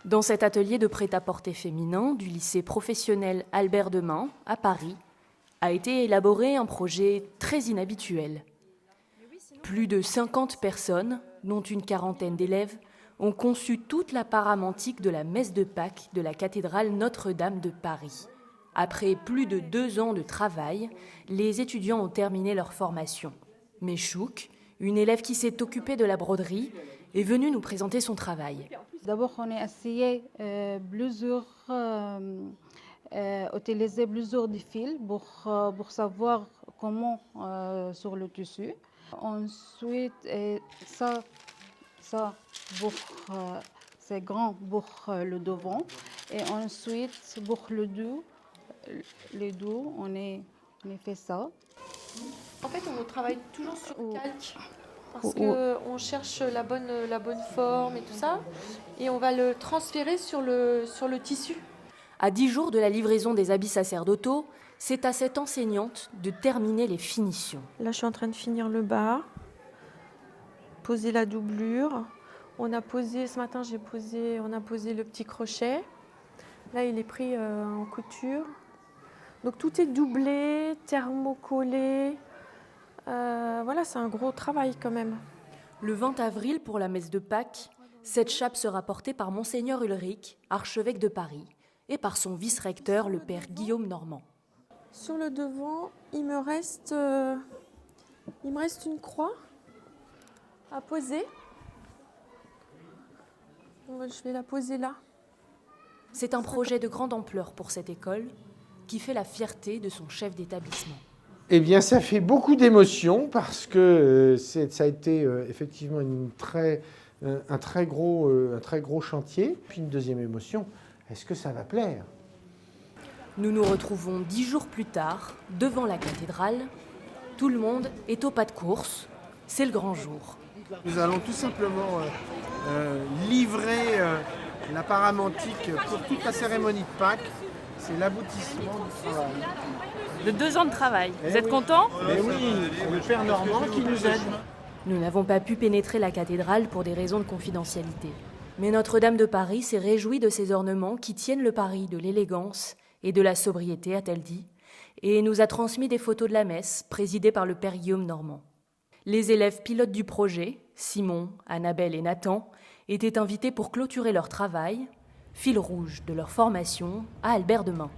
Dans cet atelier de prêt-à-porter féminin du lycée professionnel Albert Demain, à Paris, a été élaboré un projet très inhabituel. Plus de 50 personnes, dont une quarantaine d'élèves, ont conçu toute la paramantique de la messe de Pâques de la cathédrale Notre-Dame de Paris. Après plus de 2 ans de travail, les étudiants ont terminé leur formation. Mechouk, une élève qui s'est occupée de la broderie, est venue nous présenter son travail. D'abord, on a essayé utiliser plusieurs fils pour savoir comment sur le tissu. Ensuite, ça pour, c'est grand pour le devant. Et ensuite, pour le dos, on a fait ça. En fait, on travaille toujours sur calque parce qu'on cherche la bonne forme et tout ça. Et on va le transférer sur le tissu. À 10 jours de la livraison des habits sacerdotaux, c'est à cette enseignante de terminer les finitions. Là, je suis en train de finir le bas, poser la doublure. Ce matin, on a posé le petit crochet. Là, il est pris en couture. Donc tout est doublé, thermocollé. Voilà, c'est un gros travail quand même. Le 20 avril, pour la messe de Pâques, cette chape sera portée par Monseigneur Ulrich, archevêque de Paris, et par son vice-recteur, le père Guillaume Normand. Sur le devant, il me reste une croix à poser. Je vais la poser là. C'est un projet de grande ampleur pour cette école, qui fait la fierté de son chef d'établissement. Eh bien, ça fait beaucoup d'émotions parce que ça a été effectivement un très gros chantier. Puis une deuxième émotion, est-ce que ça va plaire ? Nous nous retrouvons 10 jours plus tard, devant la cathédrale. Tout le monde est au pas de course. C'est le grand jour. Nous allons tout simplement livrer la paramantique pour toute la cérémonie de Pâques. C'est l'aboutissement du travail. De 2 ans de travail. Vous êtes content ? Mais oui, c'est le père Normand qui nous aide. Nous n'avons pas pu pénétrer la cathédrale pour des raisons de confidentialité. Mais Notre-Dame de Paris s'est réjouie de ces ornements qui tiennent le pari de l'élégance et de la sobriété, a-t-elle dit, et nous a transmis des photos de la messe, présidée par le père Guillaume Normand. Les élèves pilotes du projet, Simon, Annabelle et Nathan, étaient invités pour clôturer leur travail, fil rouge de leur formation à Albert Demain.